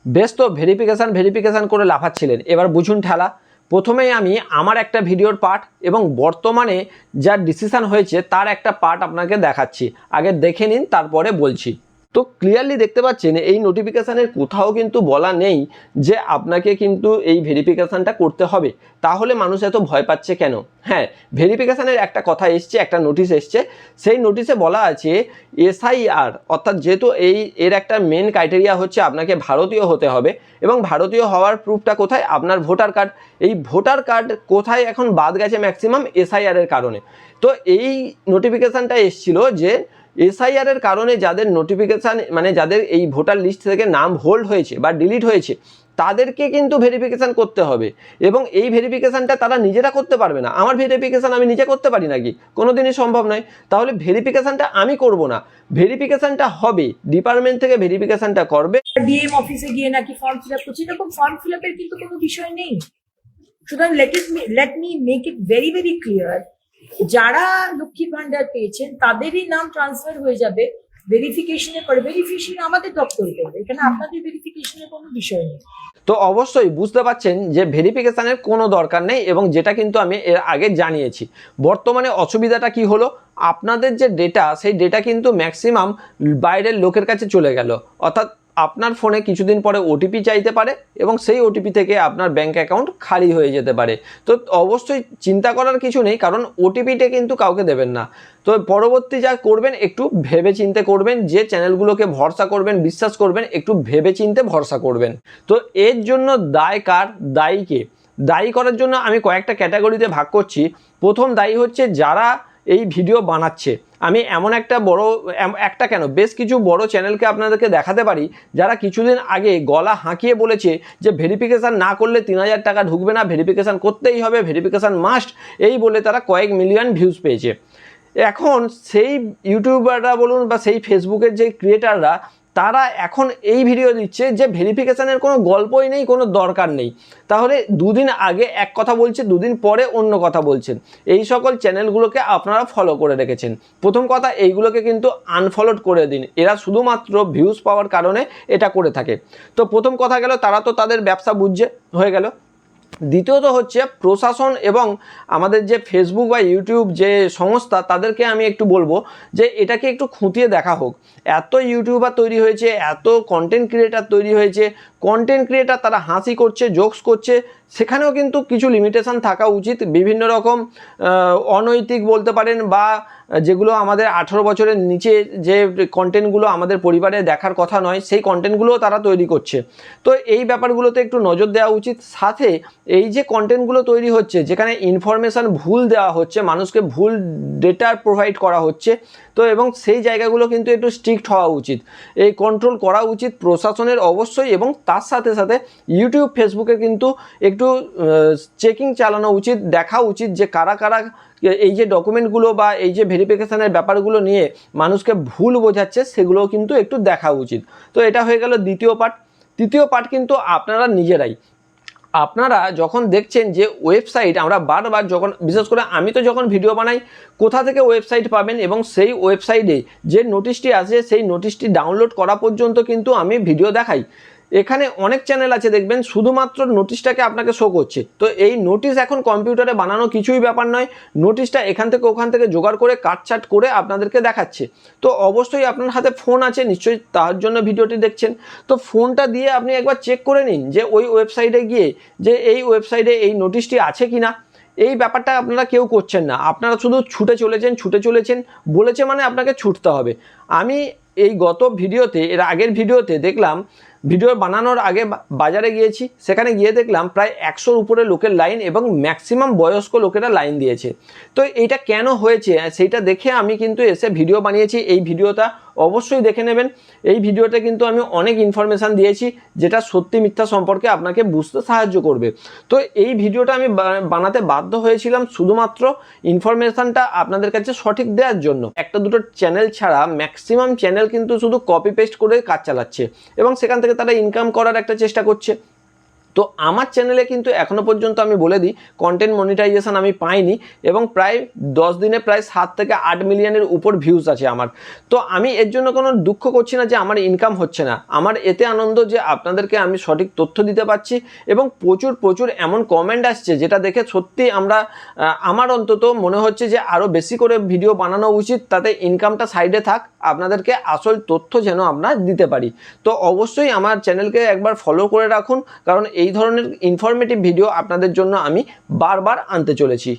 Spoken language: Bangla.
বেশ, তো ভেরিফিকেশান করে লাফাচ্ছিলেন, এবার বুঝুন ঠেলা। প্রথমেই আমি আমার একটা ভিডিওর পার্ট এবং বর্তমানে যা ডিসিশান হয়েছে তার একটা পার্ট আপনাকে দেখাচ্ছি, আগে দেখে নিন তারপরে বলছি। তো ক্লিয়ারলি দেখতে পাচ্ছেন এই নোটিফিকেশানের কোথাও কিন্তু বলা নেই যে আপনাকে কিন্তু এই ভেরিফিকেশানটা করতে হবে। তাহলে মানুষ এত ভয় পাচ্ছে কেন? হ্যাঁ, ভেরিফিকেশানের একটা কথা এসছে, একটা নোটিশ এসছে, সেই নোটিশে বলা আছে এসআইআর, অর্থাৎ যেহেতু এর একটা মেন ক্রাইটেরিয়া হচ্ছে আপনাকে ভারতীয় হতে হবে, এবং ভারতীয় হওয়ার প্রুফটা কোথায়? আপনার ভোটার কার্ড। এই ভোটার কার্ড কোথায় এখন বাদ গেছে ম্যাক্সিমাম? এসআইআরের কারণে। তো এই নোটিফিকেশানটা এসছিল যে এসআইআর এর কারণে যাদের নোটিফিকেশান মানে যাদের এই ভোটার লিস্ট থেকে নাম হোল্ড হয়েছে বা ডিলিট হয়েছে তাদেরকে কিন্তু ভেরিফিকেশান করতে হবে, এবং এই ভেরিফিকেশানটা তারা নিজেরা করতে পারবে না। আমার ভেরিফিকেশান আমি নিজে করতে পারি নাকি? কোনোদিনই সম্ভব নয়। তাহলে ভেরিফিকেশানটা আমি করব না, ভেরিফিকেশানটা হবে ডিপার্টমেন্ট থেকে ভেরিফিকেশানটা করবে। ডিএম অফিসে গিয়ে নাকি ফর্ম ফিল আপ করছি, এরকম ফর্ম ফিল আপের কিন্তু কোনো বিষয় নেই। সুতরাং let me make it very very clear, যারা লক্ষ্মী ভান্ডার পেয়েছেন তাদেরই নাম ট্রান্সফার হয়ে যাবে ভেরিফিকেশনের পরে। ভেরিফিকেশন আমাদের দপ্তর করবে, এখানে আপনাদের ভেরিফিকেশনের কোনো বিষয় নেই। তো অবশ্যই বুঝতে পারছেন যে ভেরিফিকেশানের কোনো দরকার নেই, এবং যেটা কিন্তু আমি এর আগে জানিয়েছি। বর্তমানে অসুবিধাটা কি হলো, আপনাদের যে ডেটা সেই ডেটা কিন্তু ম্যাক্সিমাম বাইরের লোকের কাছে চলে গেল, অর্থাৎ আপনার ফোনে কিছুদিন পরে ওটিপি চাইতে পারে এবং সেই ওটিপি থেকে আপনার ব্যাঙ্ক অ্যাকাউন্ট খালি হয়ে যেতে পারে। তো অবশ্যই চিন্তা করার কিছু নেই, কারণ ওটিপিটা কিন্তু কাউকে দেবেন না। তো পরবর্তী যা করবেন একটু ভেবে চিন্তে করবেন, যে চ্যানেলগুলোকে ভরসা করবেন বিশ্বাস করবেন একটু ভেবে চিন্তে ভরসা করবেন। তো এর জন্য দায় কার? দায়ীকে দায়ী করার জন্য আমি কয়েকটা ক্যাটাগরিতে ভাগ করছি। প্রথম দায়ী হচ্ছে যারা এই ভিডিও বানাচ্ছে। আমি এমন একটা কেন বেশ কিছু বড় চ্যানেলকে আপনাদেরকে দেখাতে পারি যারা কিছুদিন আগে গলা হাঁকিয়ে বলেছে যে ভেরিফিকেশান না করলে 3000 টাকা ঢুকবে না, ভেরিফিকেশান করতেই হবে, ভেরিফিকেশান মাস্ট, এই বলে তারা কয়েক মিলিয়ন ভিউজ পেয়েছে। এখন সেই ইউটিউবাররা বলুন বা সেই ফেসবুকের যে ক্রিয়েটাররা, তারা এখন এই ভিডিও দিচ্ছে যে ভেরিফিকেশানের কোনো গল্পই নেই, কোনো দরকার নেই। তাহলে দুদিন আগে এক কথা বলছে, দুদিন পরে অন্য কথা বলছেন। এই সকল চ্যানেলগুলোকে আপনারা ফলো করে রেখেছেন। প্রথম কথা, এইগুলোকে কিন্তু আনফলোড করে দিন, এরা শুধুমাত্র ভিউজ পাওয়ার কারণে এটা করে থাকে। তো প্রথম কথা গেল, তারা তো তাদের ব্যবসা বুঝছে, হয়ে গেল। দ্বিতীয়ত হচ্ছে প্রশাসন এবং আমাদের যে ফেসবুক বা ইউটিউব যে সংস্থা, তাদেরকে আমি একটু বলবো যে এটাকে একটু খুঁটিয়ে দেখা হোক। এত ইউটিউবার তৈরি হয়েছে, এত কন্টেন্ট ক্রিয়েটার তৈরি হয়েছে, কন্টেন্ট ক্রিয়েটার তারা হাসি করছে, জোকস করছে, সেখানেও কিন্তু কিছু লিমিটেশন থাকা উচিত। বিভিন্ন রকম অনৈতিক বলতে পারেন বা যেগুলো আমাদের 18 বছরের নিচে যে কন্টেন্টগুলো আমাদের পরিবারে দেখার কথা নয়, সেই কন্টেন্টগুলোও তারা তৈরি করছে। তো এই ব্যাপারগুলোতে একটু নজর দেওয়া উচিত। সাথে এই যে কন্টেন্টগুলো তৈরি হচ্ছে যেখানে ইনফরমেশান ভুল দেওয়া হচ্ছে, মানুষকে ভুল ডেটা প্রোভাইড করা হচ্ছে, তো এবং সেই জায়গাগুলো কিন্তু একটু স্ট্রিক্ট হওয়া উচিত, এই কন্ট্রোল করা উচিত প্রশাসনের অবশ্যই। এবং তার সাথে সাথে ইউটিউব ফেসবুকে কিন্তু একটু চেকিং চালানো উচিত, দেখা উচিত যে কারা কারা এই যে ডকুমেন্টগুলো বা এই যে ভেরিফিকেশানের ব্যাপারগুলো নিয়ে মানুষকে ভুল বোঝাচ্ছে, সেগুলো কিন্তু একটু দেখা উচিত। তো এটা হয়ে গেল দ্বিতীয় পার্ট। তৃতীয় পার্ট কিন্তু আপনারা নিজেরাই, আপনারা যখন দেখছেন যে ওয়েবসাইট, আমরা বারবার যখন, বিশেষ করে আমি তো যখন ভিডিও বানাই, কোথা থেকে ওয়েবসাইট পাবেন এবং সেই ওয়েবসাইটে যে নোটিশটি আছে সেই নোটিশটি ডাউনলোড করা পর্যন্ত কিন্তু আমি ভিডিও দেখাই। এখানে অনেক চ্যানেল আছে দেখবেন শুধুমাত্র নোটিশটাকে আপনাকে শো করছে। তো এই নোটিশ এখন কম্পিউটারে বানানো কিছুই ব্যাপার নয়, নোটিশটা এখান থেকে ওখান থেকে জোগাড় করে কাটছাট করে আপনাদেরকে দেখাচ্ছে। তো অবশ্যই আপনার হাতে ফোন আছে নিশ্চয়ই, তার জন্য ভিডিওটি দেখছেন। তো ফোনটা দিয়ে আপনি একবার চেক করে নিন যে ওই ওয়েবসাইটে গিয়ে যে এই ওয়েবসাইটে এই নোটিশটি আছে কি না। এই ব্যাপারটা আপনারা কেউ করছেন না, আপনারা শুধু ছুটে চলেছেন, বলেছে মানে আপনাকে ছুটতে হবে। আমি এই গত ভিডিওতে, এর আগের ভিডিওতে দেখলাম, ভিডিও বানানোর আগে বাজারে গিয়েছি, সেখানে গিয়ে দেখলাম প্রায় 100-র উপরে লোকের লাইন এবং ম্যাক্সিমাম বয়স্ক লোকেরা লাইন দিয়েছে। তো এইটা কেন হয়েছে সেইটা দেখে আমি কিন্তু এসে ভিডিও বানিয়েছি। এই ভিডিওটা অবশ্যই দেখে নেবেন। এই ভিডিওতে কিন্তু আমি অনেক ইনফরমেশান দিয়েছি যেটা সত্যি মিথ্যা সম্পর্কে আপনাকে বুঝতে সাহায্য করবে। তো এই ভিডিওটা আমি বানাতে বাধ্য হয়েছিলাম শুধুমাত্র ইনফরমেশানটা আপনাদের কাছে সঠিক দেওয়ার জন্য। একটা দুটো চ্যানেল ছাড়া ম্যাক্সিমাম চ্যানেল কিন্তু শুধু কপি পেস্ট করে কাজ চালাচ্ছে এবং সেখান থেকে তারা ইনকাম করার একটা চেষ্টা করছে। তো আমার চ্যানেলে কিন্তু এখনো পর্যন্ত আমি বলে দিই কন্টেন্ট মনিটাইজেশন আমি পাইনি এবং প্রায় 10 দিনে প্রায় 7 থেকে 8 মিলিয়নের উপর ভিউজ আছে আমার। তো আমি এর জন্য কোনো দুঃখ করছি না যে আমার ইনকাম হচ্ছে না, আমার এতে আনন্দ যে আপনাদেরকে আমি সঠিক তথ্য দিতে পারছি এবং প্রচুর প্রচুর এমন কমেন্ট আসছে যেটা দেখে সত্যি আমার অন্তত মনে হচ্ছে যে আরও বেশি করে ভিডিও বানানো উচিত, তাতে ইনকামটা সাইডে থাক, আপনাদেরকে আসল তথ্য যেন আমরা দিতে পারি। তো অবশ্যই আমার চ্যানেলকে একবার ফলো করে রাখুন, কারণ এই ধরনের ইনফরমেটিভ ভিডিও আপনাদের জন্য আমি বারবার আনতে চলেছি।